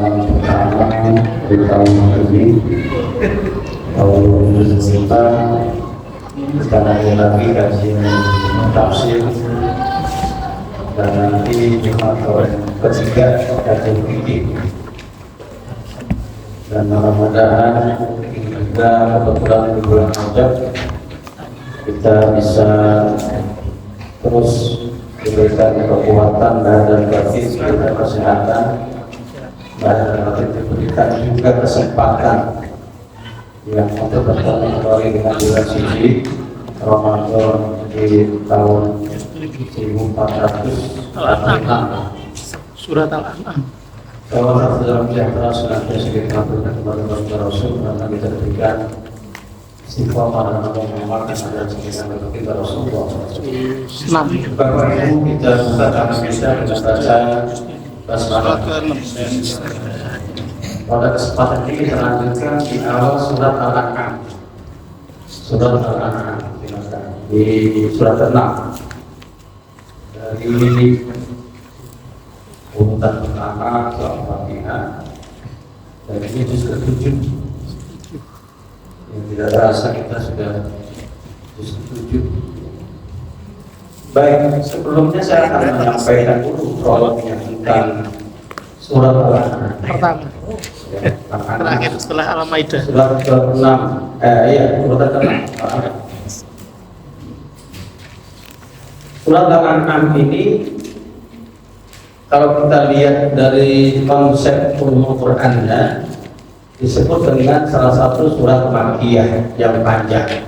pertama di tahun ini, tahun 2025, sekarang lagi kajian tafsir, dan nanti Jumat ketiga kajian fikih. Dan mudah-mudahan kita kebetulan di bulan Rajab kita bisa terus diberikan kekuatan dan kesehatan, dan diberikan juga kesempatan yang untuk bertemu kembali dengan bulan suci Ramadan di tahun 1446. Surat Al-An'am. Kalau dalam sejahtera senantiasa kita berikan kepada Rasul, karena kita berikan istiqomah dan mengamalkan ajaran sunnah kita Rasulullah. Bapak Ibu, kita buka tangan kita dengan baca basmalah. Pada kesempatan ini kita lanjutkan di awal surat Al-An'am. Surat Al-An'am di surat ke-6 dari urutan pertama ke Al-Fatihah, dan ini juz ke-7. Yang tidak terasa kita sudah juz ke-7. Baik, sebelumnya saya akan menyampaikan dulu prolognya tentang surat Al-An'am Pertama, ya, terakhir setelah Al-Maidah. surat ke-6, surat ke-6. Surat Al-An'am ini kalau kita lihat dari konsep ulumul Qur'annya, disebut dengan salah satu surat Makkiyah yang panjang.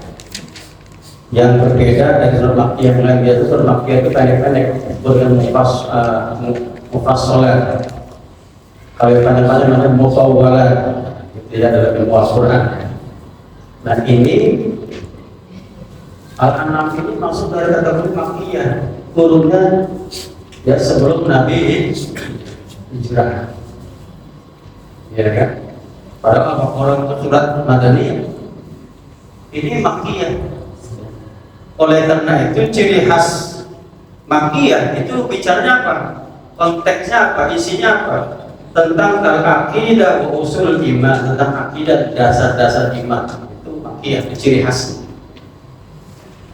Yang berbeda dari surat Makkiyah yang lain, yaitu surat Makkiyah itu pendek-pendek, disebut dengan mufassalat. Kalau yang panjang-panjang namanya mufawwalat, gitu ya, dalam ilmu Al-Qur'an. Nah ini Al-An'am ini masuk dari kategori Makkiyah, turunnya ya sebelum Nabi hijrah, ya kan? Padahal orang surat Madaniyah ini Makkiyah. Oleh karena itu ciri khas Makkiyah itu bicaranya apa? Konteksnya apa? Isinya apa? Tentang al-aqidah wa usul iman, tentang akidah, dasar-dasar iman. Itu Makkiyah, ciri khas.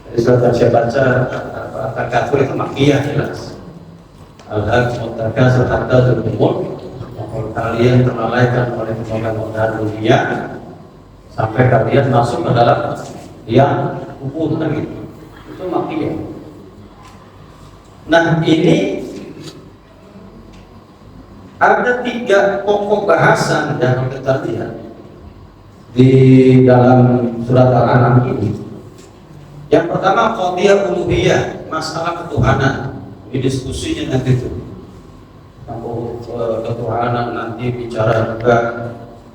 Jadi surat saya baca Al-Kafir itu Makkiyah jelas. Al-Haq mutakasir hatta terkumpul, kalian terlalaikan oleh kemodahan dunia sampai kalian masuk ke dalam yang kubur, gitu. Itu Makkiyah. Nah ini ada 3 pokok bahasan yang kita lihat di dalam surat Al-An'am ini. Yang pertama qadiyah uluhiyah, masalah ketuhanan. Ini diskusinya nanti itu ketuhanan, nanti bicara juga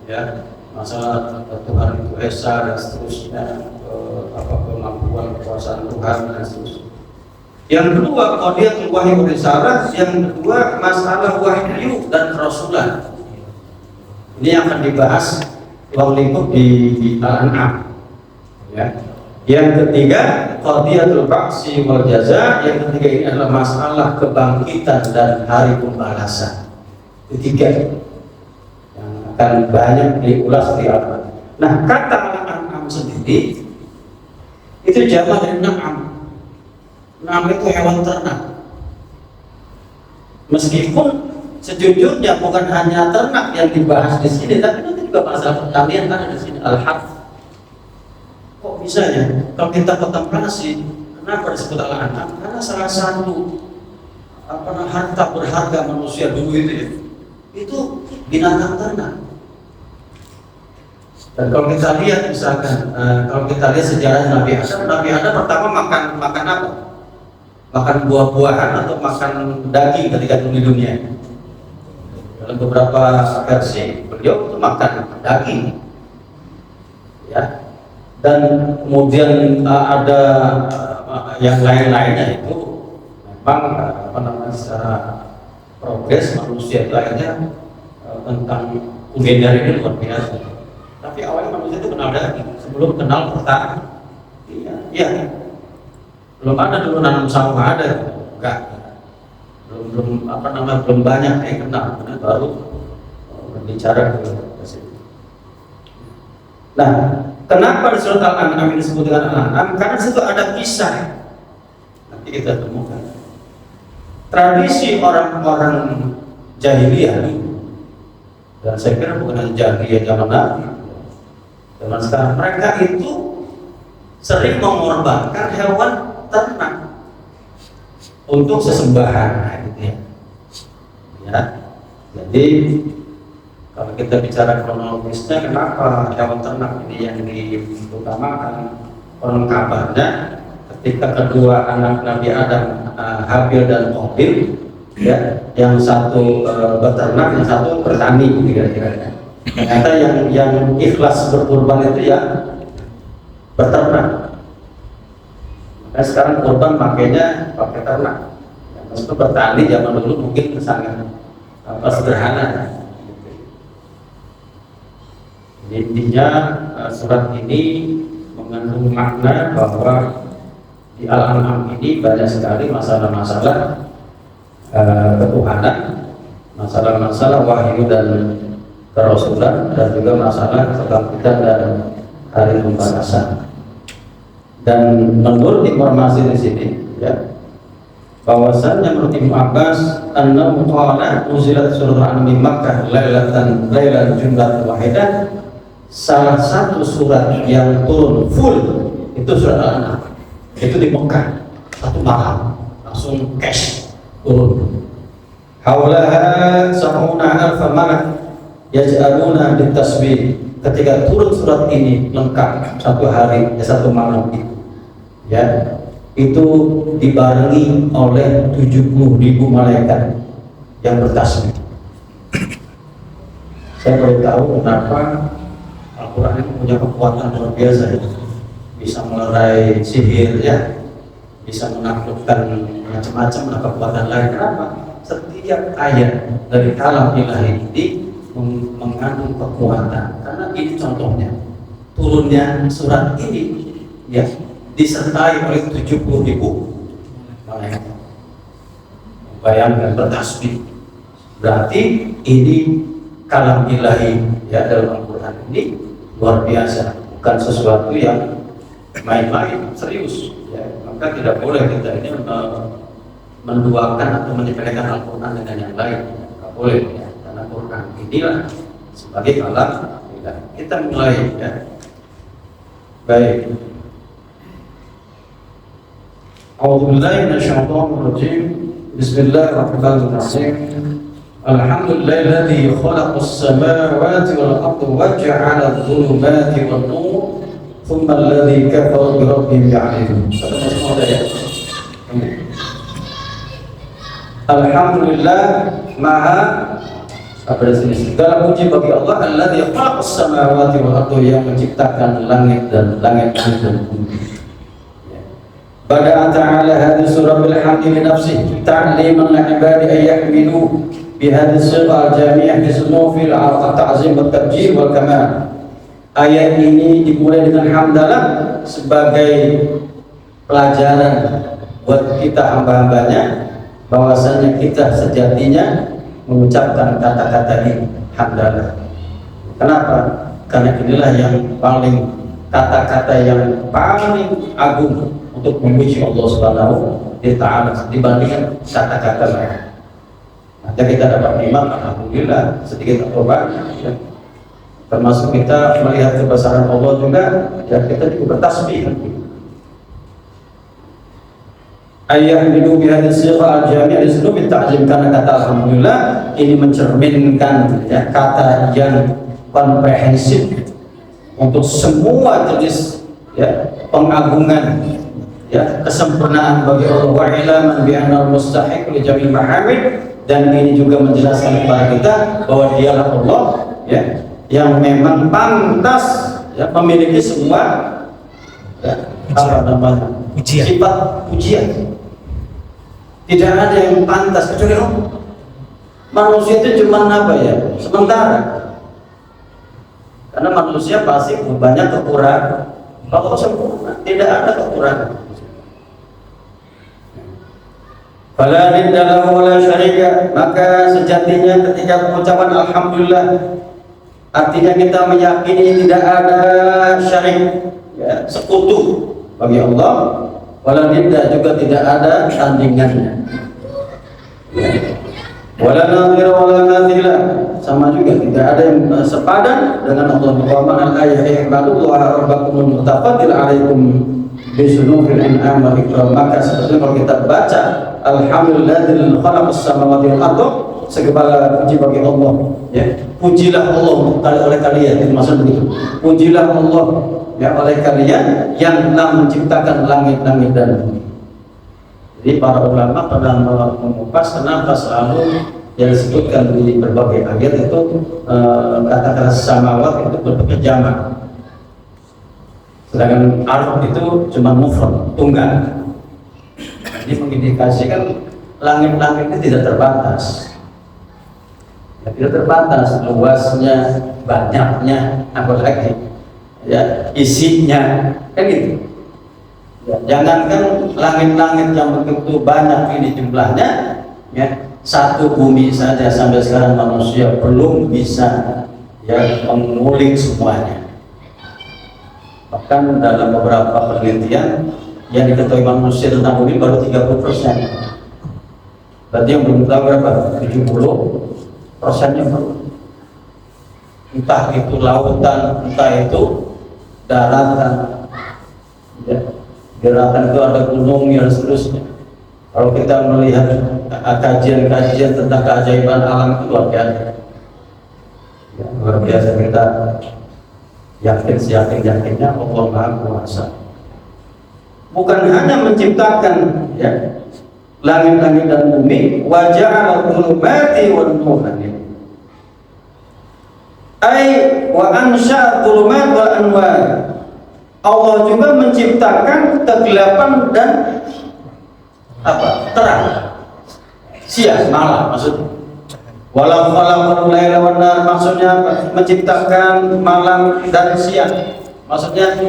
ya masalah Tuhan itu esa dan seterusnya, kemampuan kekuasaan Tuhan dan seterusnya. Yang kedua qadiyatul wahyi wa risalah, yang kedua masalah wahyu dan rasulah. Ini akan dibahas ruang lingkup di Al-An'am ya. Yang ketiga qadiyatul ba'si wal jaza, yang ketiga ini adalah masalah kebangkitan dan hari pembalasan. Ketiga yang akan banyak diulas di Al-Quran. Nah, kata Al-An'am sendiri itu jamak dari na'am. Na'am itu hewan ternak. Meskipun sejujurnya bukan hanya ternak yang dibahas di sini, tapi nanti juga masalah pertanian kan di sini, al-harth. Kok bisa ya? Kalau kita kontemplasi, kenapa disebut Al-An'am? Karena salah satu harta berharga manusia dulu itu ya, itu binatang ternak. Dan kalau kita lihat misalkan, kalau kita lihat sejarah Nabi Adam pertama makan apa? Makan buah-buahan atau makan daging ketika di dunia. Dalam beberapa versi beliau itu makan daging, ya. Dan kemudian ada yang lain-lainnya itu memang secara progres manusia itu akhirnya tentang kuliner ini luar biasa. Tapi awalnya manusia itu kenal daging sebelum kenal pertanian. Iya. Belum ada dulu nanam sawah, ada enggak? Belum banyak yang kenal, baru berbicara ke situ. Nah, kenapa di surat Al-An'am ini disebut dengan Al-An'am? Karena di situ ada kisah. Nanti kita temukan tradisi orang-orang jahiliyah, dan saya kira bukan hanya jahiliyah zaman Nabi, zaman sekarang, mereka itu sering mengorbankan hewan ternak untuk sesembahan, gitu ya. Ya, jadi kalau kita bicara kronologisnya, kenapa hewan ternak ini yang diutamakan? Konon kabarnya ketika kedua anak Nabi Adam, Habil dan Qabil, ya, yang satu beternak, yang satu bertani, kira-kira. Ternyata yang ikhlas berkurban itu ya beternak. Makanya sekarang kurban makanya pakai ternak. Yang maksudnya bertani zaman dulu mungkin sangat sederhana. Jadi intinya surat ini mengandung makna bahwa di Al-An'am ini banyak sekali masalah-masalah ketuhanan, masalah-masalah wahyu dan kerasulan, dan juga masalah kebangkitan dan hari pembalasan. Dan menurut informasi di sini, ya, bahwasannya menurut Ibnu Abbas, annahu qala nuzilat surat Al-An'am di Makkah lailatan jumlah wahidah. Salah satu surat yang turun full itu surat Al-An'am, itu di Mekah, satu malam langsung cash turun. Haulaha sab'una alfa malak yaj'aluna bitasbih. Ketika turun surat ini lengkap satu hari, satu malam itu, ya, itu dibarengi oleh 70.000 malaikat yang bertasbih. Saya baru tahu kenapa Al-Quran itu punya kekuatan luar biasa, ya. Bisa melerai sihir, ya, bisa menaklukkan macam-macam kekuatan lain. Kenapa? Setiap ayat dari kalam ilahi ini mengandung kekuatan. Karena ini contohnya, turunnya surat ini, ya, disertai oleh 70.000 malaikat. Bayangkan bertasbih. Berarti ini kalam ilahi, ya, dalam Al-Quran ini luar biasa, bukan sesuatu yang main-main, serius, ya. Maka tidak boleh kita ini menduakan atau menyepelekan Al-Quran dengan yang lain, tidak boleh, ya. Karena Al-Quran inilah sebagai kalam ilahi. Kita mulai, ya. Baik. A'udzubillahi minasyaitonir rajim. Bismillahirrahmanirrahim. Alhamdulillahilladzi khalaqas samawati wal arda wa ja'ala adh-dhulumati wan nur, thumma alladzi kafara bi rabbihim ya'dilun. Alhamdulillah, maha segala puji bagi Allah, alladzi khalaqas samawati wal arda, yang menciptakan langit dan bumi. Bada'a ta'ala hadhihi surah bil hamdi li nafsihi ta'liman li ibadi an yahmilu bi hadhihi sifah al-jami'ah bi sunufil al-ta'zim wa tabjil wal kamal. Ayat ini dimulai dengan hamdalah sebagai pelajaran buat kita hamba-hambanya, bahwasanya kita sejatinya mengucapkan kata-kata ini, hamdalah. Kenapa? Karena inilah yang paling, kata-kata yang paling agung untuk memuji Allah Subhanahu wa Ta'ala dibandingkan kata-kata lain. Nanti kita dapat nikmat, alhamdulillah, sedikit atau banyak, ya. Termasuk kita melihat kebesaran Allah juga, ya, kita juga bertasbih. Ayyahmilu bihadhihi sifah al-jami' al-zulum ta'zim, karena kata alhamdulillah ini mencerminkan, ya, kata yang komprehensif untuk semua jenis, ya, pengagungan, ya, kesempurnaan bagi Allah, wa ilaman bi anna al-mustahiq li jamil mahamid, dan ini juga menjelaskan kepada kita bahwa dialah Allah, ya, yang memang pantas, ya, memiliki semua, ya, apa namanya, sifat pujian. Tidak ada yang pantas kecuali Allah. Manusia itu cuma apa, ya, sementara. Karena manusia pasti banyak kekurangan. Kalau sempurna, tidak ada kekurangan. Fala nidda lahu wa la syarika, maka sejatinya ketika pengucapan alhamdulillah artinya kita meyakini tidak ada syarik, ya, sekutu bagi Allah. Wala nidda juga tidak ada tandingannya. Ya. Wala nadhira wala nathila, sama juga tidak ada yang sepadan dengan Allah. Wa ma'al ayati ibadullah rabbakumul mutafadil alaikum bisunufil in'am wal ikram. Maka sebetulnya kalau kita baca alhamdulillahil khalaqas samawati wal ardh, segala puji bagi Allah, ya. Pujilah Allah oleh kalian, itu maksud begitu. Pujilah Allah, ya, oleh kalian yang telah menciptakan langit-langit dan bumi. Jadi para ulama pada mengupas kenapa selalu yang disebutkan di berbagai ayat itu kata-kata samawat itu berbagai jamak, sedangkan ardh itu cuma mufrad, tunggal. Jadi mengindikasikan langit-langit itu tidak terbatas, ya, tidak terbatas luasnya, banyaknya, apalagi, ya, isinya, kan gitu. Ya, jangankan langit-langit yang begitu banyak ini jumlahnya, ya, satu bumi saja sampai sekarang manusia belum bisa, ya, mengulik semuanya. Bahkan dalam beberapa penelitian yang diketahui manusia tentang bumi baru 30%. Berarti yang belum tahu berapa? 70%-nya baru. Entah itu lautan, entah itu daratan, ya. Daratan itu ada gunung dan seterusnya. Kalau kita melihat kajian-kajian tentang keajaiban alam itu luar biasa, ya, luar biasa. Kita yakin-yakinnya Allah Maha Kuasa. Bukan hanya menciptakan, ya, langit-langit dan bumi, wa ja'ala dhulumati wan nur. Ai wa ansha'a dhulumat wal anwar. Allah juga menciptakan kegelapan dan apa? Terang. Siang, malam maksudnya. Walau khalaqal laila wan nar, maksudnya apa? Menciptakan malam dan siang. Maksudnya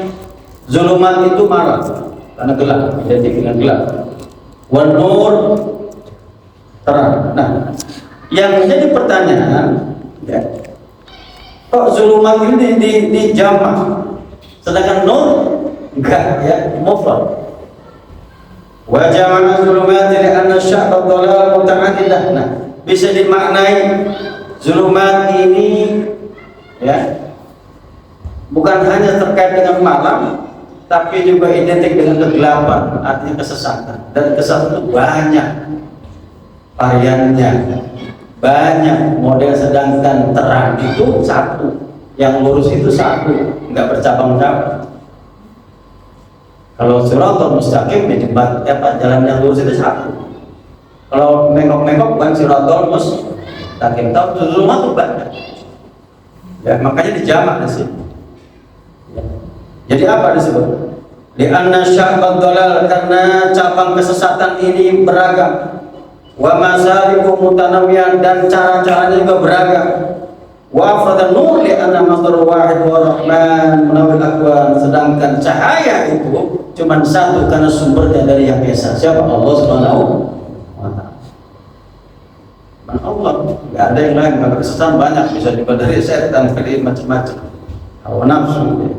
zulumat itu malam karena gelap, identik dengan gelap. Wan nur, terang. Nah, yang menjadi pertanyaan, ya, kok zulumat ini di jamak, sedangkan nur enggak, ya, mufrad. Wa ja'alna zulumati li'anna sya'ra dhalal muta'addidah. Nah, bisa dimaknai zulumat ini, ya, bukan hanya terkait dengan malam, tapi juga identik dengan kegelapan, artinya kesesatan. Dan kesesatan itu banyak variannya, banyak model, sedangkan terang itu satu, yang lurus itu satu, nggak bercabang-cabang. Kalau siratal mustaqim, apa, jalan yang lurus itu satu. Kalau mengkok-mengkok bukan siratal mustaqim, tapi zulumat itu banyak. Ya, makanya dijamak di sini. Ya. Jadi apa disebut? Li'anna sya'bad dhalal, karena cabang kesesatan ini beragam. Wa masaliku mutanawwi'ah, dan cara-caranya juga beragam. Wa afradan nur li'anna masdar wahid wa rahman munawwir akwan, sedangkan cahaya itu cuma satu karena sumbernya dari yang esa. Siapa? Allah Subhanahu wa ta'ala. Allah, enggak ada yang lain. Maka kesesatan banyak, bisa juga dari setan, dari macam-macam hawa nafsu.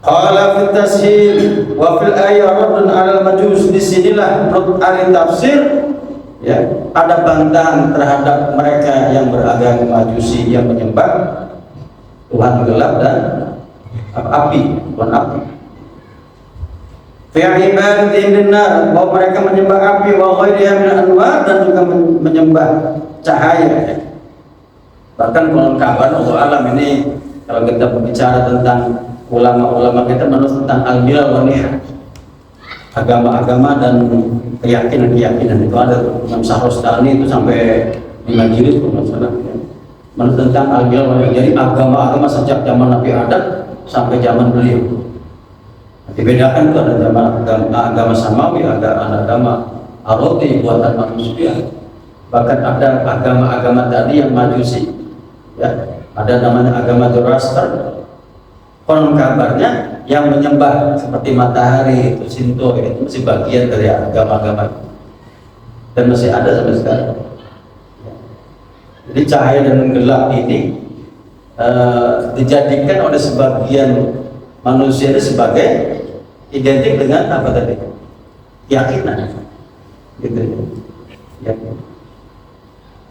Qala fi tashil wa fil ayat raddun 'ala al-majus. Disinilah menurut ahli tafsir, ya, ada bantahan terhadap mereka yang beragama Majusi yang menyembah Tuhan gelap dan api, Tuhan api. Fi ibadatin linnar, bahwa mereka menyembah api, wa ghairiha min anwar, dan juga menyembah cahaya. Bahkan konon kabar Allah alam ini, kalau kita berbicara tentang ulama-ulama kita menurut tentang al-milal wa nihal, agama-agama dan keyakinan-keyakinan itu ada. Imam Syahrustani itu sampai 5 jilid masalah, ya, menurut tentang al-milal wa nihal. Jadi agama-agama sejak zaman Nabi Adam sampai zaman beliau. Dibedakan itu ada agama samawi, ada agama aroti buatan manusia. Bahkan ada agama-agama tadi yang majusi, ya, ada namanya agama Zoroaster. Konon kabarnya yang menyembah seperti matahari itu Shinto itu masih bagian dari agama-agama dan masih ada sampai sekarang. Jadi cahaya dan gelap ini dijadikan oleh sebagian manusia itu sebagai identik dengan apa tadi? Keyakinan, gitu ya.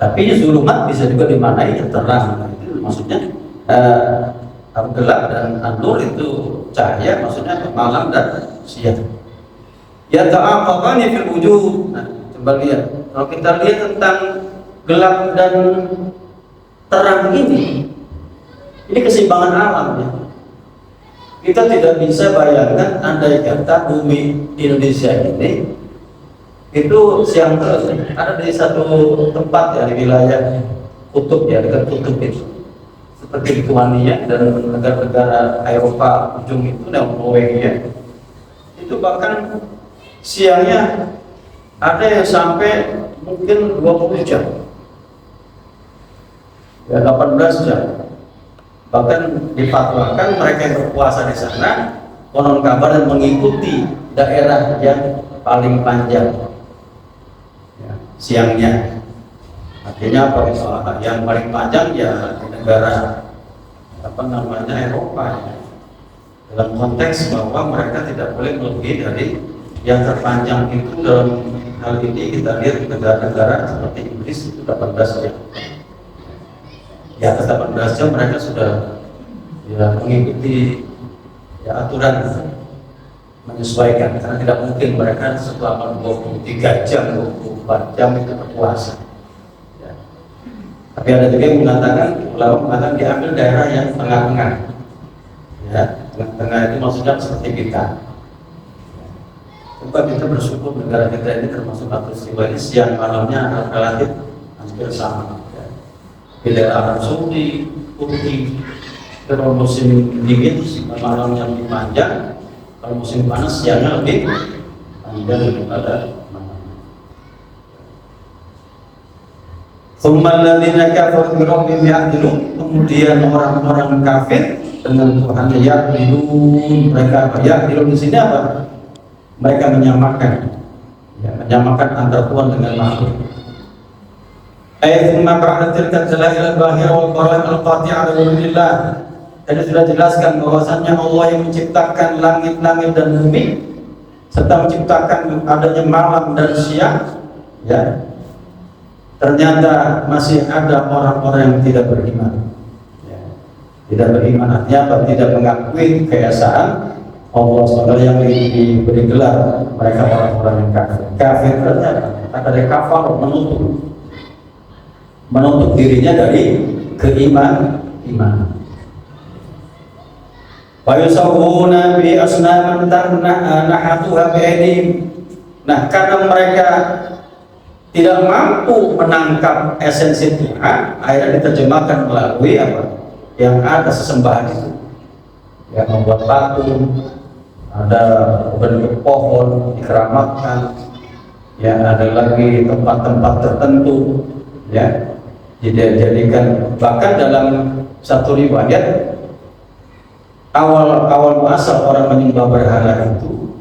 Tapi zulumat bisa juga dimaknai terang, itu maksudnya gelap dan nur itu cahaya, maksudnya malam dan siang. Ya ta'aqabani fil wujud. Nah, coba lihat. Kalau kita lihat tentang gelap dan terang ini keseimbangan alam ya. Kita tidak bisa bayangkan andai kata bumi Indonesia ini itu siang terus ada di satu tempat ya di wilayah kutub ya, dekat kutub itu seperti Lituania dan negara-negara Eropa ujung itu dan Norwegia itu bahkan siangnya ada yang sampai mungkin 20 jam ya, 18 jam. Bahkan difatwakan mereka yang berpuasa di sana konon kabar dan mengikuti daerah yang paling panjang ya, siangnya. Artinya apa? Yang paling panjang ya di negara apa namanya Eropa ya. Dalam konteks bahwa mereka tidak boleh melebihi dari yang terpanjang itu. Dalam hal ini kita lihat negara-negara seperti Inggris itu 18 jam. Di atas 18 jam mereka sudah ya mengikuti ya aturan menyesuaikan, karena tidak mungkin mereka selama 23 jam 24 jam itu berpuasa ya. Tapi ada juga yang mengatakan, ulama mengatakan diambil daerah yang tengah-tengah ya, tengah-tengah itu maksudnya seperti kita. Coba kita bersyukur negara kita ini termasuk peristiwa ini siang malamnya relatif hampir sama. Di daerah Arab Saudi, Turki, kalau musim dingin malamnya lebih panjang, kalau musim panas siangnya lebih panjang daripada malam. Kemudian orang-orang kafir dengan Tuhan ya'dilun, mereka ya'dilun di sini apa? Mereka menyamakan, ya, menyamakan antara Tuhan dengan makhluk. Ayat ba'da tilka dalail al-bahira wal bara'in al-qati'ah lillah. Tadi sudah jelaskan bahwasannya Allah yang menciptakan langit-langit dan bumi serta menciptakan adanya malam dan siang ya. Ternyata masih ada orang-orang yang tidak beriman ya. Tidak beriman artinya apa? Tidak mengakui keesaan Allah SWT yang diberi gelar mereka orang-orang yang kafir. Kafir ternyata kata dari kafar menutup dirinya dari keimanan. Wa yusawwuna bi asnaman nahatuha bi aydihim. Nah, karena mereka tidak mampu menangkap esensi Tuhan, akhirnya diterjemahkan melalui apa? Yang ada sesembahan itu. Yang membuat patung, ada bentuk pohon dikeramatkan, ya ada lagi tempat-tempat tertentu, ya dijadikan. Bahkan dalam satu riwayat awal masa orang menyembah berhala itu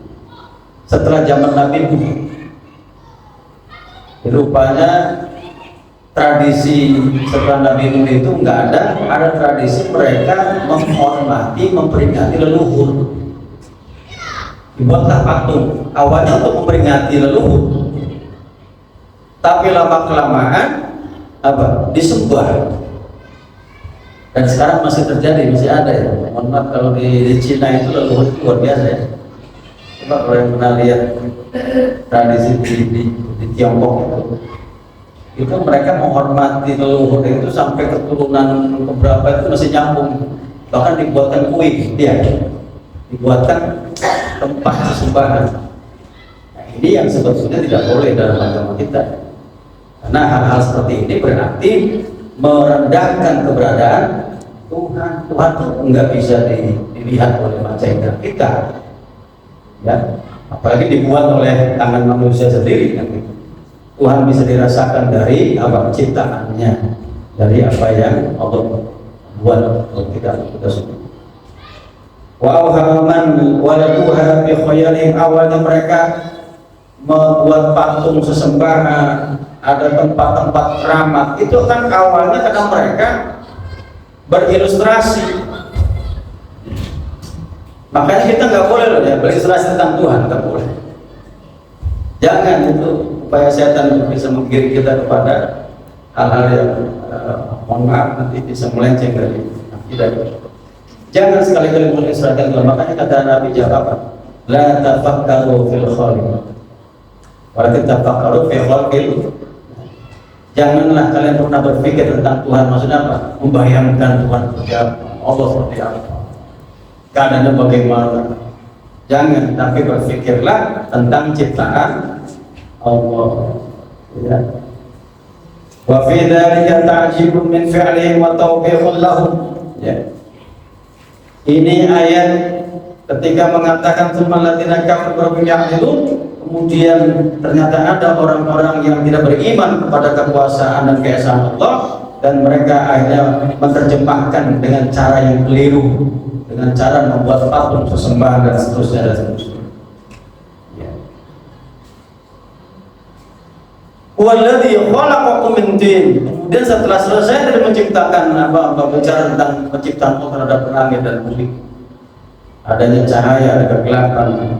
setelah zaman Nabi Nuh, rupanya tradisi setelah Nabi Nuh itu nggak ada tradisi mereka menghormati, memperingati leluhur. Dibuatlah patung awalnya untuk memperingati leluhur, tapi lama kelamaan apa disembah. Dan sekarang masih terjadi, masih ada ya. Mohon maaf kalau di Cina itu leluhur itu luar biasa ya. Coba kalau yang pernah lihat tradisi di Tiongkok itu mereka menghormati leluhur itu sampai keturunan keberapa itu masih nyambung. Bahkan dibuatkan kuil dia, dibuatkan tempat sesembahan. Nah, ini yang sebetulnya tidak boleh dalam agama kita. Karena hal-hal seperti ini berarti merendahkan keberadaan Tuhan. Tuhan itu nggak bisa dilihat oleh mata indera kita, ya. Apalagi dibuat oleh tangan manusia sendiri kan gitu. Tuhan bisa dirasakan dari apa ciptaannya, dari apa yang Allah buat untuk kita semua. Wa awhaman waladuha bi khayalihim, awalnya mereka membuat patung sesembahan, ada tempat-tempat keramat. Itu kan awalnya karena mereka berilustrasi. Makanya kita nggak boleh loh ya berilustrasi tentang Tuhan, nggak boleh. Jangan, itu upaya setan untuk bisa menggiring kita kepada hal-hal yang mohon maaf nanti bisa melenceng dari akidah. Jangan sekali-kali mengisrakan Allah. Makanya kata Nabi jawab apa? La tafakkaru fil khaliq, walakin tafakkaru fil khalqil. Janganlah kalian pernah berpikir tentang Tuhan. Maksudnya apa? Membayangkan Tuhan seperti apa, Allah seperti apa, keadaannya bagaimana. Jangan, tapi berpikirlah tentang ciptaan Allah. Ya. Wa fi dzalika ta'jibun min fi'lihim wa tawbikhun lahum. Ya. Ini ayat ketika mengatakan tsummal ladzina kafaru ya'dilun, kemudian ternyata ada orang-orang yang tidak beriman kepada kekuasaan dan keesaan Allah, dan mereka akhirnya menerjemahkan dengan cara yang keliru, dengan cara membuat patung sesembahan dan seterusnya dan seterusnya. Ya. Walladzi khalaqakum min tin. Kemudian setelah selesai dari menciptakan bicara tentang penciptaan Allah terhadap langit dan bumi, adanya cahaya, ada kegelapan,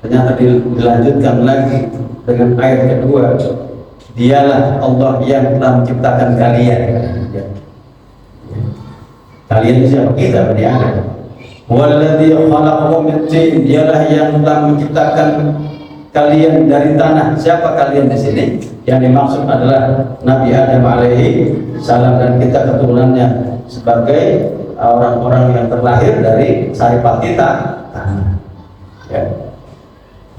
ternyata dilanjutkan lagi dengan ayat kedua, dialah Allah yang telah menciptakan kalian. Ya. Kalian siapa? Kita, Bani Adam. Walladzi khalaqakum min tin, dialah yang telah menciptakan kalian dari tanah. Siapa kalian di sini? Yang dimaksud adalah Nabi Adam alaihi salam dan kita keturunannya sebagai orang-orang yang terlahir dari saripati tanah. Ya.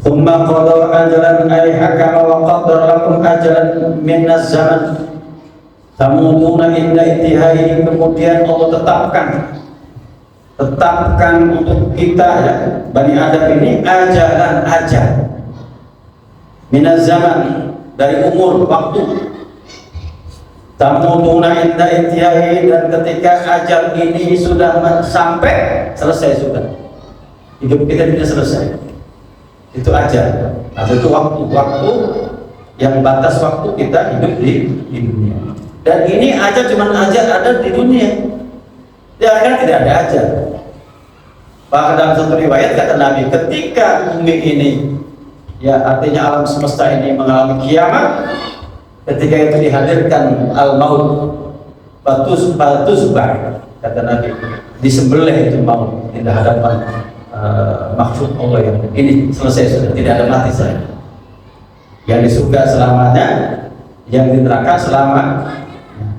Tsumma qada ajalan ay hakama wa qaddara lakum ajalan minaz zaman tamutuna inda intihai. Kemudian Allah tetapkan untuk kita, ya, Bani Adam ini ajalan ajal minaz zaman, dari umur waktu, tamutuna inda intihai, dan ketika ajal ini sudah sampai, selesai sudah. Hidup kita tidak selesai. Itu ajal. Ajal itu waktu yang batas waktu kita hidup di dunia. Dan ini ajal cuma ajal ada di dunia. Di akhirat tidak ada ajal. Bahkan dalam satu riwayat kata Nabi, ketika bumi ini, ya artinya alam semesta ini mengalami kiamat, ketika itu dihadirkan al-maut, batus kata Nabi, disembelih itu maut di hadapan makhluk Allah yang ini selesai sudah, tidak ada mati saya. Yang di surga selamanya, yang di neraka selama,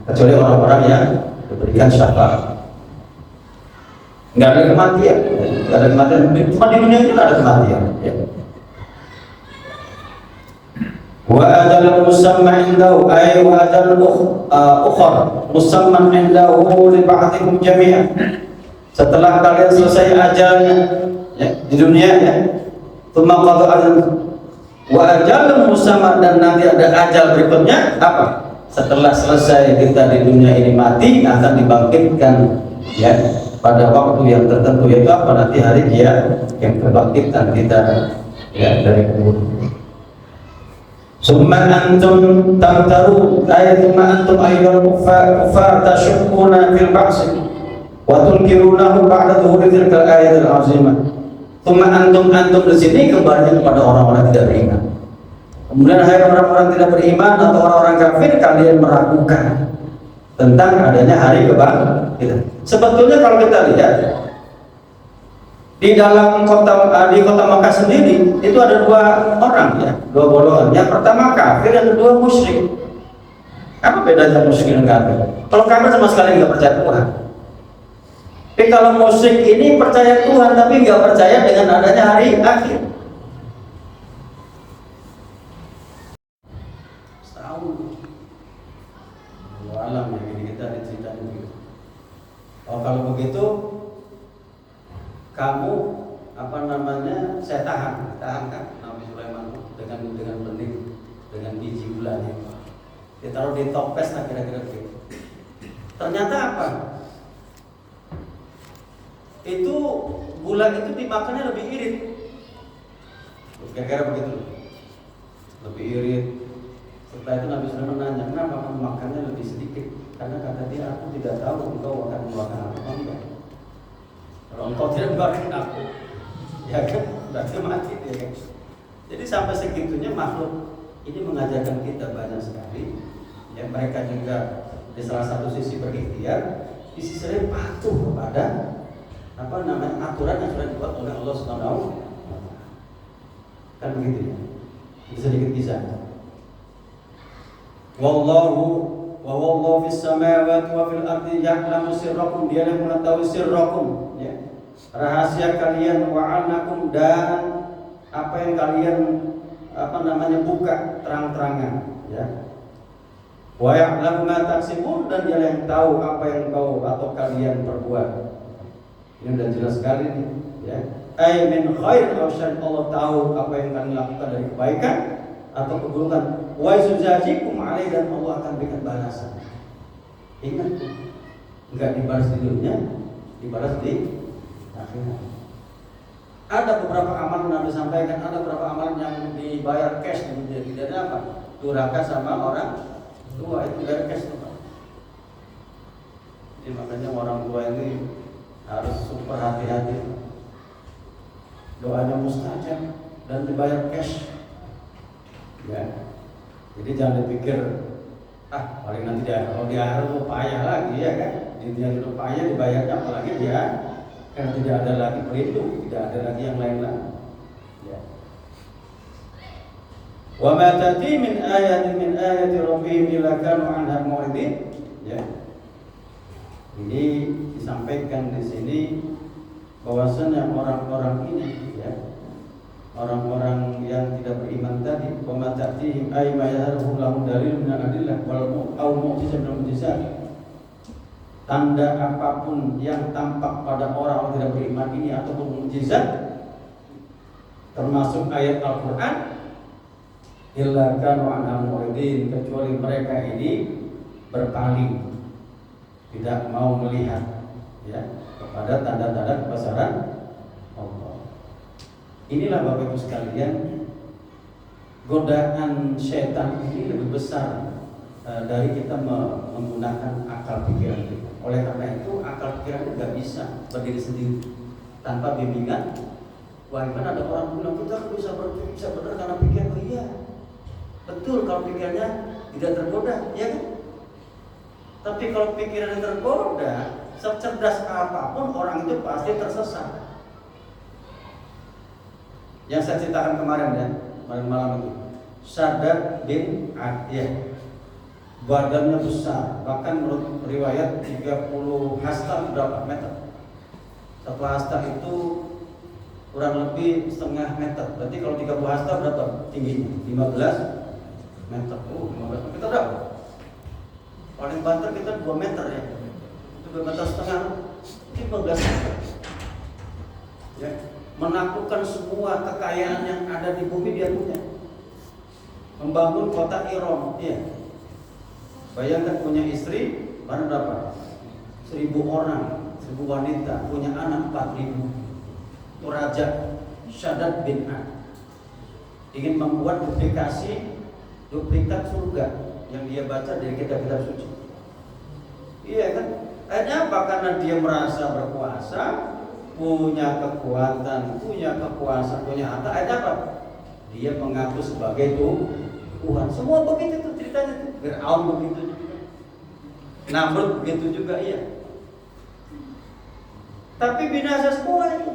kecuali orang-orang yang diberikan syafaat. Nggak ada kematian, nggak ada kematian. Cuma di dunia itu ada kematian. Ya. Wa ajalun musamma indahu ay wa ajalun ukhra musamman indahu li ba'dikum jami'an. Setelah kalian selesai ajalnya, ya, di dunia, ya, tsumma qada ajal wa ajalun musamma, dan nanti ada ajal berikutnya apa? Setelah selesai kita di dunia ini mati, akan dibangkitkan, ya, pada waktu yang tertentu, yaitu apa? Nanti hari Dia yang kebangkitan kita, ya, dari kubur. Summa antum tamtaru ayatuma antum ayyuhal kuffar tashukkuna fil ba'si wa tunkirunahu ba'da dhuhuri tilkal ayatil azimah. Summa antum di sini kembali kepada orang-orang tidak beriman. Kemudian hai orang-orang tidak beriman atau orang-orang kafir, kalian meragukan tentang adanya hari kebangkitan. Sebetulnya kalau kita lihat di dalam di kota Makkah sendiri itu ada dua orang, ya, dua golongan. Yang pertama kafir, yang kedua musyrik. Apa bedanya musyrik dan kafir? Kalau kafir sama sekali nggak percaya Tuhan. Tapi kalau musyrik ini percaya Tuhan tapi nggak percaya dengan adanya hari akhir. Setahun. Alam yang ini kita diceritain begitu. Oh, kalau begitu kamu saya tahan kan Nabi Sulaiman dengan benih, dengan biji gulanya, ditaruh di toples, nah kira-kira gitu. Ternyata apa? itu gula itu dimakannya lebih irit. Kira-kira begitu. Lebih irit. Setelah itu Nabi SAW menanya, kenapa kamu makannya lebih sedikit? Karena kata dia, aku tidak tahu engkau akan makan apa enggak. Kalau engkau tidak makan aku, ya kan, berarti mati dia kan. Jadi sampai segitunya makhluk ini mengajarkan kita banyak sekali. Ya, mereka juga di salah satu sisi berikhtiar, di sisi lain patuh kepada aturan yang sudah dibuat oleh Allah Subhanahu wa Ta'ala. Kan begitu ya. Itu sedikit kisah. Wallahu fis samawati wa fil ardi ya'lamu sirrakum, dia yang mengetahui sirrakum, ya. Rahasia kalian, wa anakum, dan apa yang kalian buka terang-terangan, ya. Wa ya'lamu ma taksibun, dan dia yang tahu apa yang kau atau kalian perbuat. Ini sudah jelas sekali nih, ya. Ay min khair aw syarr, Allah tahu apa yang kalian lakukan dari kebaikan atau keburukan. Wa yuzajikum alaihi, dan Allah akan berikan balasan. Ingat, enggak dibalas di dunia, dibalas di akhirat. Ada beberapa amalan Nabi sampaikan, ada beberapa amalan yang dibayar cash di dunia. Tidak ada apa? Durhaka sama orang tua itu bayar cash tuh, Pak. Jadi makanya orang tua ini harus super hati-hati. Doanya mustajab dan dibayar cash. Ya. Jadi jangan dipikir paling nanti kalau di akhirat payah lagi, ya kan? Di dunia itu payah dibayarnya, apalagi dia karena tidak ada lagi pelindung, tidak ada lagi yang lain-lain. Ya. Wa ma tati min ayati rabbihim illa kanu anha mu'ridin. Ya. Ini disampaikan di sini bahwasanya orang-orang ini, ya, orang-orang yang tidak beriman tadi, wa ma ta'tihim ay ma yadhuru lahum dalil min al-adillah wal mu'jizah min al-mu'jizat. Tanda apapun yang tampak pada orang yang tidak beriman ini ataupun mukjizat, termasuk ayat Al-Quran, illa kanu anha mu'ridin, kecuali mereka ini berpaling, tidak mau melihat, ya, kepada tanda-tanda kebesaran Allah. Inilah Bapak Ibu sekalian, godaan setan ini lebih besar dari kita menggunakan akal pikiran kita. Oleh karena itu akal pikiran itu nggak bisa berdiri sendiri tanpa bimbingan. Wah, kan ada orang bilang kita bisa benar karena pikiran. Oh iya, betul kalau pikirannya tidak tergoda, ya kan? Tapi kalau pikirannya tergoda, secerdas apapun orang itu pasti tersesat. Yang saya ceritakan kemarin malam itu, Sadat bin Adiyah, badannya besar, bahkan menurut riwayat 30 hasta berapa meter. Satu hasta itu kurang lebih setengah meter. Berarti kalau 30 hasta berapa tingginya? 15 meter. 15 meter berapa? Paling banter kita 2 meter, ya. Itu 2 meter setengah, 15 meter. Ya, menaklukkan semua kekayaan yang ada di bumi dia punya. Membangun kota Iram, ya. Bayangkan punya istri mana berapa? 1000 orang, 1000 wanita, punya anak 4000. Itu Raja Sadat bin Ad ingin membuat duplikat surga yang dia baca dari kitab-kitab suci. Iya kan? Akhirnya apa? Karena dia merasa berkuasa, punya kekuatan, punya harta. Akhirnya apa? Dia mengaku sebagai Tuhan. Semua begitu tuh ceritanya tuh. Fir'aun begitu juga, Namrud begitu juga, iya. Tapi binasa semua itu.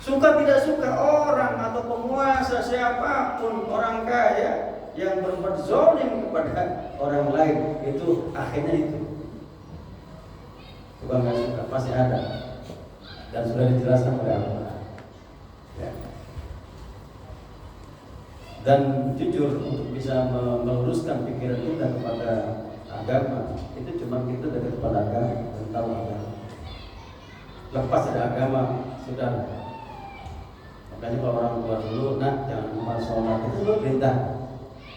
Suka tidak suka orang atau penguasa siapapun, orang kaya yang berbuat zalim kepada orang lain, itu akhirnya itu. Suka nggak suka pasti ada, dan sudah dijelaskan oleh Allah. Ya. Dan jujur, untuk bisa meluruskan pikiran kita kepada agama, itu cuma kita dekat kepada agama dan tahu agama. Lepas dari agama sudah. Makanya kalau orang tua dulu, jangan lupa sholat, itu dulu perintah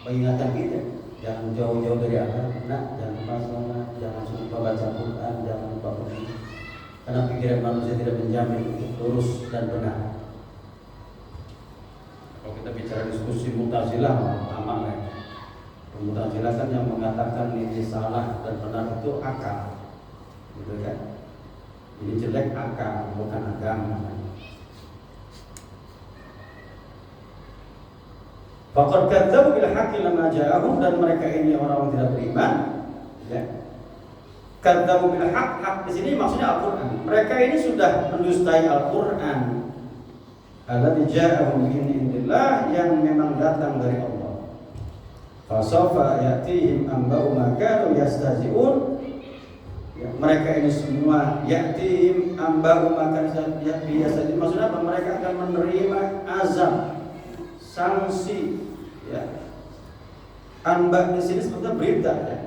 mengingatkan kita, jangan jauh-jauh dari agama. Jangan lupa sholat, jangan lupa baca Quran, jangan lupa pergi. karena pikiran manusia tidak menjamin untuk lurus dan benar. Kalau kita bicara diskusi Mu'tazilah, aman ya. Mu'tazilah kan yang mengatakan ini salah dan benar itu akal, gitu kan? Ini jelek akal, bukan agama. Faqad kadzabu bil haqqi lamma ja'ahum, dan mereka ini orang-orang tidak beriman, ya. Kadzabu bil haqq, haq di sini maksudnya Al-Qur'an. Mereka ini sudah mendustai Al-Qur'an. Alladzi ja'ahum min indillah, yang memang datang dari Allah. Fasawfa ya'tihim amba'u ma kanu yastahzi'un. Ya, mereka ini semua ya'tihim amba'u ma kanu yastahzi'un. Maksudnya apa? Mereka akan menerima azab, sanksi, ya. Anba di sini sebetulnya berita, ya.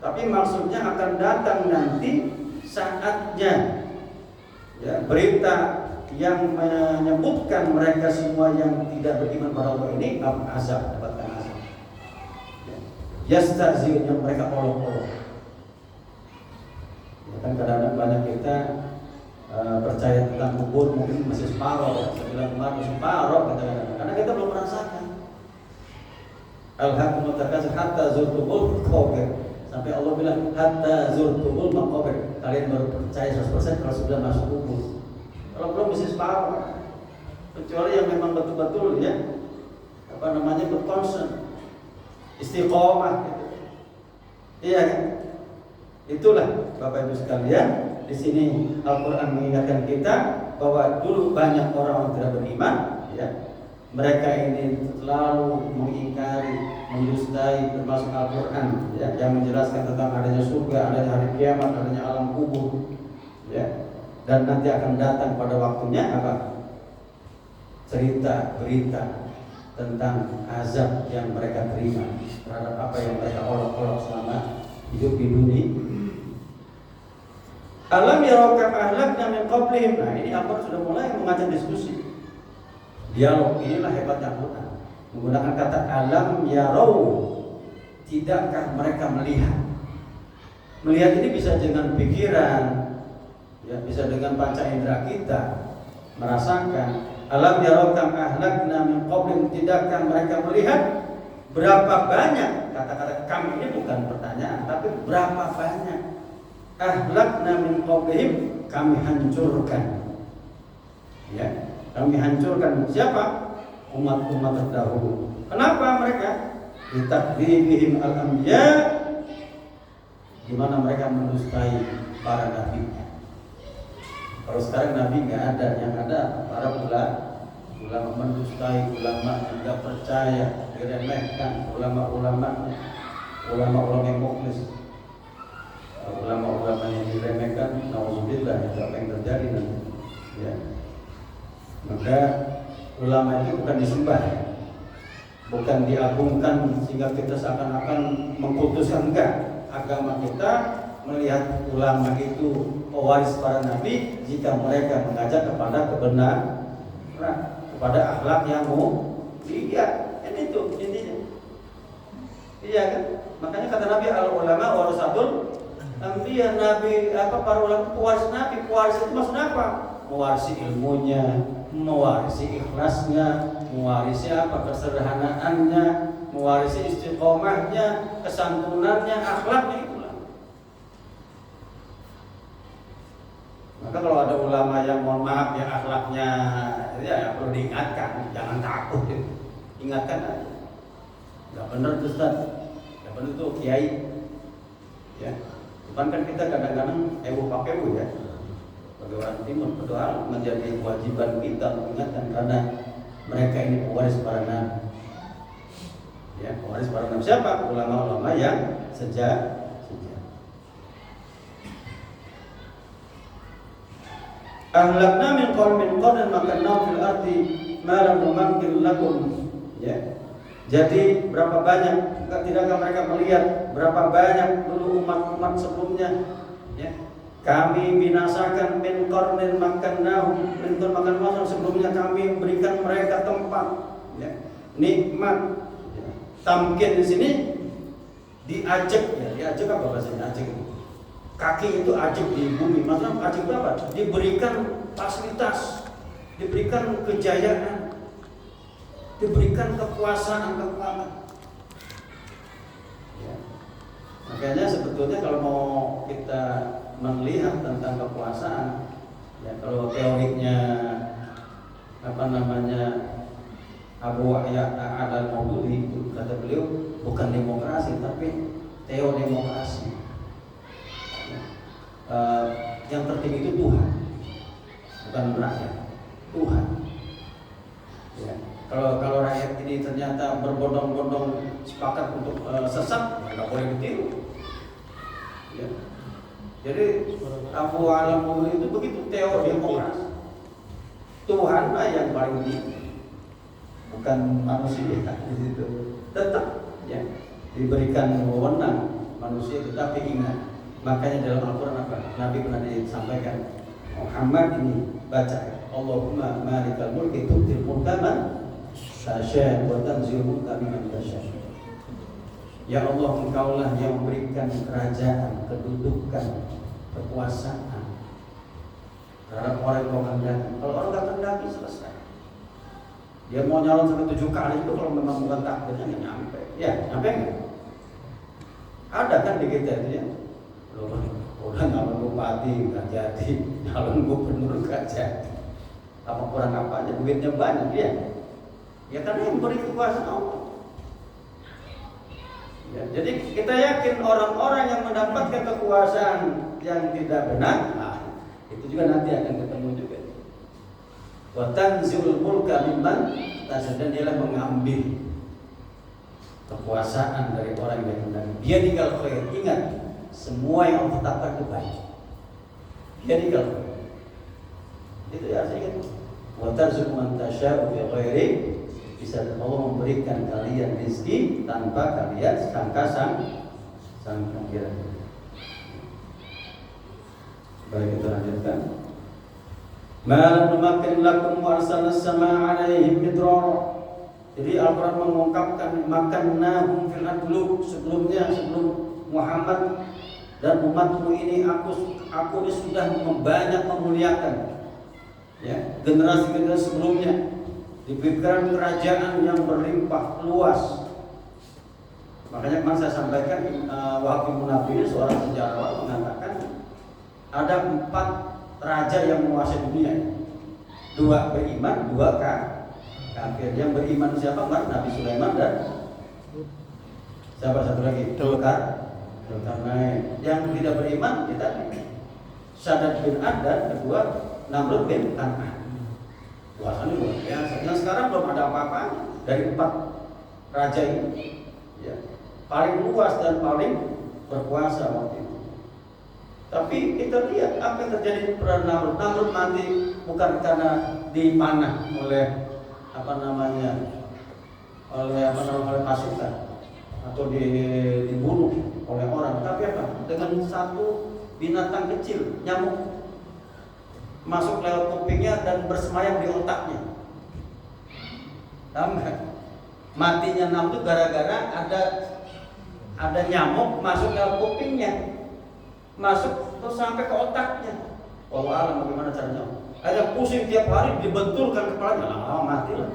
Tapi maksudnya akan datang nanti saatnya, ya, berita yang menyebutkan mereka semua yang tidak beriman pada Allah ini azab, dapatkan azab. Yastahzi'un, yang mereka olok-olok. Ya, kan kadang-kadang banyak kita percaya tentang kubur mungkin masih separuh, ya. Saya bilang kemarin masih separuh kadang-kadang, karena kita belum merasakan. Al-haqqu takasur hatta zurtumul maqabir. Sampai Allah bilang hatta zurtumul maqabir. Kalian baru percaya 100% kalau sudah masuk kubur. Kalau belum bisa separuh. Kecuali yang memang betul-betul, ya, apa namanya, berkonsen, istiqomah, gitu. Iya kan? Itulah Bapak Ibu sekalian, di sini Al-Qur'an mengingatkan kita bahwa dulu banyak orang yang tidak beriman, ya. Mereka ini selalu mengingkari, mendustai termasuk Al-Qur'an, ya, yang menjelaskan tentang adanya surga, adanya hari kiamat, adanya alam kubur, ya. Dan nanti akan datang pada waktunya apa? Cerita berita tentang azab yang mereka terima terhadap apa yang mereka olok-olok selama hidup di dunia. Alam yarau kam ahlakna min qablihim. Nah, ini apa sudah mulai mengajak diskusi. Dialog, inilah hebatnya Al-Qur'an. Menggunakan kata alam yarau. Tidakkah mereka melihat? Melihat ini bisa dengan pikiran, ya, bisa dengan panca indera kita merasakan. Alam yarau kam ahlakna min qablihim. Tidakkah mereka melihat berapa banyak? Kata-kata kam ini bukan pertanyaan, tapi berapa banyak? Ahlakna min qablihim, kami hancurkan, ya, kami hancurkan siapa? Umat-umat terdahulu. Kenapa mereka? Litakdzibihim al-anbiya, di mana mereka mendustai para nabi. Kalau sekarang nabi nggak ada, yang ada para ulama mendustai, ulama tidak percaya, diremehkan ulama-ulamanya, ulama-ulama yang muklis. Ulama-ulama yang diremehkan, nauzubillah, itu apa yang terjadi nanti, ya. Maka ulama itu bukan disembah, bukan diagungkan sehingga kita seakan-akan mengkultuskan, enggak. Agama kita melihat ulama itu pewaris para nabi jika mereka mengajak kepada kebenaran, kepada akhlak yang mulia. Ini itu intinya. Iya kan? Makanya kata Nabi, al ulama warasatul anbiya, nabi apa, para ulama pewaris nabi. Pewaris itu maksudnya apa? Mewarisi ilmunya, mewarisi ikhlasnya, mewarisi apa, kesederhanaannya, mewarisi istiqomahnya, kesantunannya, akhlaknya, itulah. Maka kalau ada ulama yang mohon maaf ya akhlaknya ya perlu diingatkan, jangan takut ya. Ingatkan aja. Enggak benar itu Ustaz. Enggak benar itu kiai. Ya. Bukan kan kita kadang-kadang pakai ya. Bagi orang timur berdoa menjadi kewajiban kita mengingatkan, karena mereka ini pewaris para nabi. Ya, pewaris para nabi siapa? Ulama-ulama yang sejak. Ahlakna min qaumin qad makanna fil ardi ma lam numakkil lakum. Ya. Jadi berapa banyak, tidakkah mereka melihat berapa banyak dulu umat-umat sebelumnya, ya, kami binasakan min qarnin makannahum, min qarnin makannahum, sebelumnya kami berikan mereka tempat, ya, nikmat, ya. Tamkin di sini diajak, ya, diajak apa bahasanya ajak itu? kaki itu ajib di bumi. Maksudnya ajib itu apa? Diberikan fasilitas, diberikan kejayaan, diberikan kekuasaan, kekuatan. Ya. Makanya sebetulnya kalau mau kita melihat tentang kekuasaan, ya kalau teorinya Abu Ya'la al-Maududi itu kata beliau bukan demokrasi tapi teodemokrasi. Yang tertinggi itu Tuhan, bukan rakyat, Tuhan. Ya. Kalau rakyat ini ternyata berbondong-bondong sepakat untuk sesat, nggak boleh ditiru. Ya. Jadi Abu Ya'la al-Maududi itu begitu teodemokrasi. Tuhan lah yang paling tinggi, bukan manusia di situ. Tetap ya diberikan wewenang manusia, tetapi ingat, makanya dalam Al-Quran apa? Nabi pernah disampaikan, Muhammad ini baca, Allahumma malikal mulki tu'til mulka man tasya' wa tanzilul mulka mimman tasya'. Ya Allah, Engkaulah yang memberikan kerajaan, kedudukan, kekuasaan terhadap orang yang kau kehendaki. Kalau orang tak kehendaki, selesai. Dia mau nyalon sampai 7 kali itu kalau memang bukan takdirnya nggak nyampe. Ya, nyampe nggak? Ada kan di kita itu ya. Udah nyalon bupati nggak jadi, nyalon gubernur nggak jadi. Apa kurang apa aja, duitnya banyak ya. Ya karena yang beri kekuasaan Allah. Ya, jadi kita yakin orang-orang yang mendapatkan kekuasaan yang tidak benar, nah, itu juga nanti akan ketemu juga. Wa tanzilul mulka mimman tasya', dan dialah mengambil kekuasaan dari orang yang hendak. Biadikal khair, ingat semua yang Allah tetapkan itu baik. Biadikal khair. Itu ya artinya. Wa tarzuqu man tasya'u bi ghairi, bisa Allah memberikan kalian rezeki tanpa kalian sangka-sangka. Baik, kita lanjutkan. Malam memakan lakum warsalna sama alaihim midrara. Jadi Al-Quran mengungkapkan makannahum fil adlu, sebelum Muhammad dan umatmu ini aku ini sudah banyak memuliakan ya generasi-generasi sebelumnya, diberikan kerajaan yang berlimpah luas. Makanya kemarin saya sampaikan Wahab bin Munabbih, seorang sejarawan, mengatakan ada 4 raja yang menguasai dunia, 2 beriman, 2 kafir. Yang beriman siapa? Nabi Sulaiman dan siapa satu lagi? Zulkarnain. Yang tidak beriman kita Shaddad bin Ad, dan kedua Namrud bin Kan'an. Kuasanya luar biasa. Yang sekarang belum ada apa-apa dari 4 raja ini. Ya, paling luas dan paling berkuasa waktu itu. Tapi kita lihat apa yang terjadi pada Namrud. Namrud mati bukan karena dipanah oleh oleh pasukan atau dibunuh oleh orang, tapi apa? Dengan satu binatang kecil, nyamuk, masuk lewat kupingnya dan bersemayam di otaknya. Tahu nggak? Matinya Namrud gara-gara ada nyamuk masuk lewat kupingnya, masuk terus sampai ke otaknya. Wallahu a'lam bagaimana caranya. Ada pusing tiap hari, dibenturkan kepalanya, lama-lama mati lah.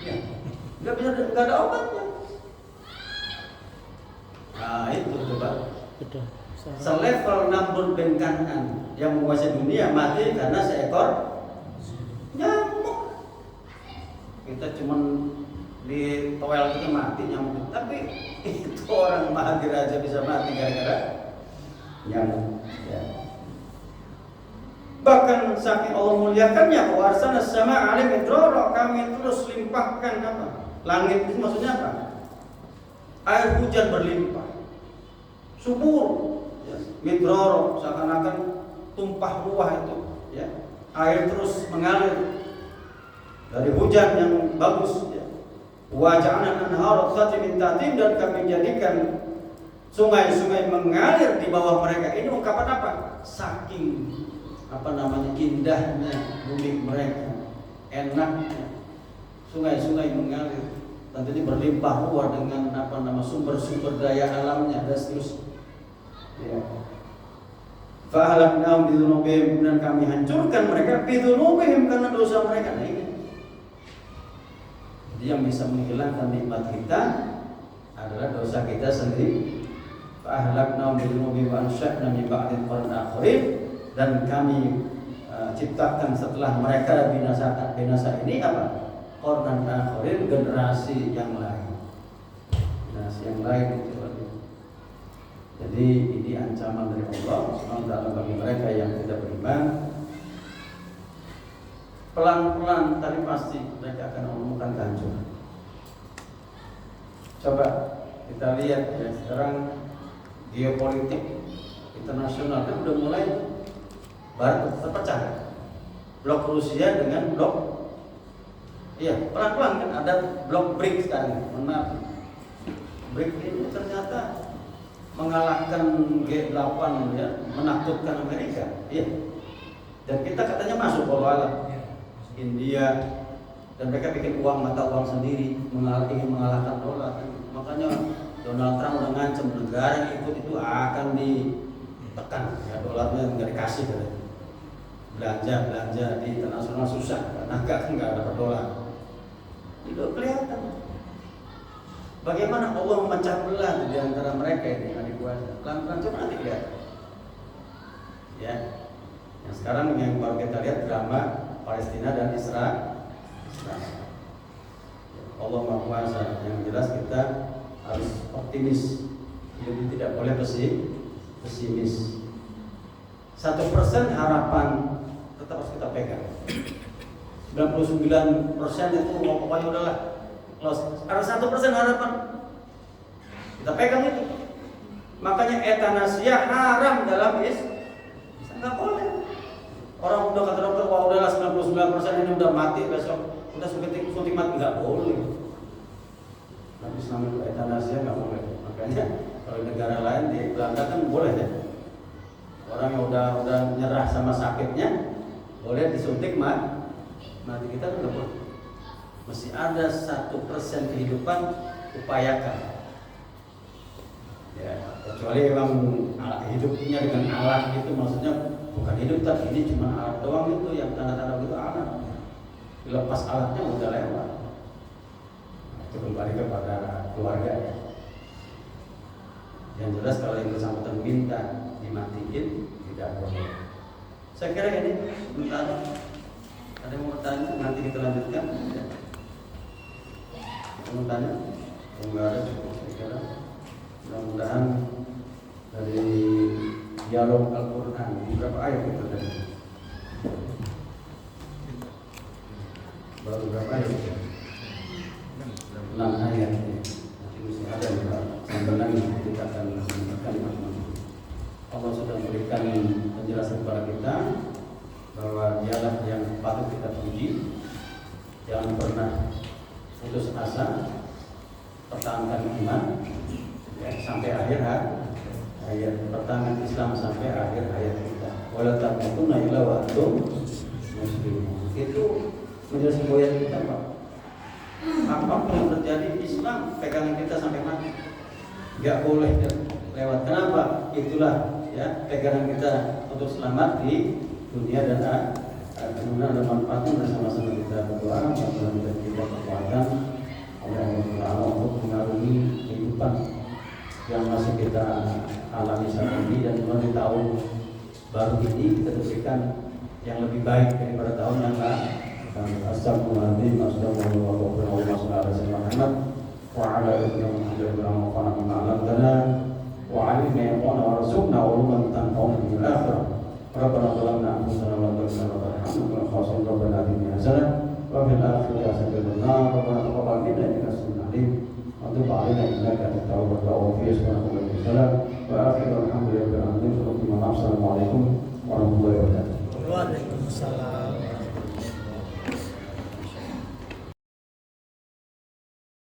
Ya, nggak ada obatnya. Nah itu coba. Selevel Namrud bin Kan'an yang menguasai dunia mati karena seekor nyamuk. Kita cuman di toel kita mati nyamuk, tapi itu orang mahir aja bisa mati gara-gara nyamuk. Ya. Bahkan saking Allah muliakannya, warsalna sama alim midrara, kami terus limpahkan apa? Langit itu maksudnya apa? Air hujan berlimpah, subur, ya. Midrara, seakan-akan tumpah ruah itu, ya. Air terus mengalir dari hujan yang bagus, ya. Wa ja'alna anhara tajri min tahtihim, dan kami jadikan sungai-sungai mengalir di bawah mereka. Ini ungkapan apa? Saking indahnya bumi mereka, enaknya sungai-sungai mengalir, tentunya berlimpah ruah dengan sumber-sumber daya alamnya dan seterusnya. Ya. Fa'ahlaknahum bidzunubihim, dan kami hancurkan mereka bidzunubihim karena dosa mereka. Nah ini. Jadi yang bisa menghilangkan nikmat kita adalah dosa kita sendiri. Fa'ahlaknahum bidzunubihim wa ansha'na min ba'dihim qarnan akharin, dan kami ciptakan setelah mereka binasa ini apa? Qarnan akharin, generasi yang lain. Generasi yang lain itu. Jadi ini ancaman dari Allah SWT bagi mereka yang tidak beriman. Pelan-pelan tadi pasti mereka akan menemukan kehancuran. Coba kita lihat ya, sekarang geopolitik internasional kan udah mulai baru terpecah. Blok Rusia dengan blok, iya pelan-pelan kan ada blok BRICS sekarang. Mana BRICS ini ternyata mengalahkan G8 ya, menakutkan Amerika, iya. Dan kita katanya masuk walau India, dan mereka bikin mata uang sendiri, ingin mengalahkan dolar. Makanya Donald Trump udah ngancam negara yang ikut itu akan ditekan, ya dolarnya nggak dikasih kan. Belanja di internasional susah, karena nggak dapat dolar. Itu kelihatan. Bagaimana Allah memecah belah di antara mereka ini adik kuasa. Pelan-pelan coba nanti lihat. Ya. Yang sekarang yang baru kita lihat drama Palestina dan Israel. Allah Maha Kuasa. Yang jelas kita harus optimis. Jadi tidak boleh pesimis. 1% harapan tetap harus kita pegang. 99% itu pokoknya udahlah. Ada 1% harapan, kita pegang itu. Makanya etanasia haram dalam Islam, nggak boleh. Orang udah kata dokter, wah udahlah 99% ini udah mati, besok udah suntik mati, nggak boleh. Tapi Islam itu etanasia nggak boleh. Makanya kalau negara lain di Belanda kan boleh ya. Orang yang udah nyerah sama sakitnya boleh disuntik mati, kita kan nggak boleh. Masih ada 1% kehidupan, upayakan. Ya, kecuali memang hidupnya dengan alat itu, maksudnya bukan hidup tapi ini cuma alat doang itu, yang tanda-tanda itu alat. Dilepas alatnya udah lewat. Itu kembali kepada keluarga ya. Yang jelas kalau yang bersangkutan minta dimatiin, tidak boleh. Saya kira ini sebentar. Ada yang mau bertanya? Nanti kita lanjutkan. Ya. Mau tanya? Enggak ada, cukup saya kira. Mudah-mudahan dari dialog Al-Quran, berapa ayat kita tadi? Baru berapa ayat? 6 ayat. Nanti mesti ada juga. Sambil lagi kita akan mendengarkan teman-teman. Allah sudah memberikan penjelasan kepada kita bahwa dialah yang patut kita puji, jangan pernah putus asa, pertahankan iman ya, sampai akhir hayat, pertahankan Islam sampai akhir hayat kita. Wala tamutunna illa wa antum muslimun. Itu menjadi semboyan kita, Pak. Apapun yang terjadi, Islam pegangan kita sampai mati. Enggak boleh lewat. Kenapa? Itulah ya pegangan kita untuk selamat di dunia dan akhirat. Kemudian ada manfaatnya, bersama-sama kita berdoa, mudah-mudahan kita kekuatan oleh Allah untuk mengarungi kehidupan yang masih kita alami saat ini, dan di tahun baru ini kita berikan yang lebih baik daripada tahun yang lalu. Astagfirullahaladzim, astagfirullahaladzim, Muhammad wa ala alihi wa sahbihi wa alim yaqana wa rasulna wa man tanfa'una bil akhirah. Rabbana zalamna anfusana wa la taghfir lana wa khasir rabbana atina hasanah wa fil akhirati hasanah wa rabbana taqabbal minna innaka as-sami'ul 'alim wa tub 'alaina innaka antat tawwabur rahim. Wa akhiru alhamdulillahi rabbil alamin. Assalamualaikum warahmatullahi wabarakatuh. Waalaikumsalam.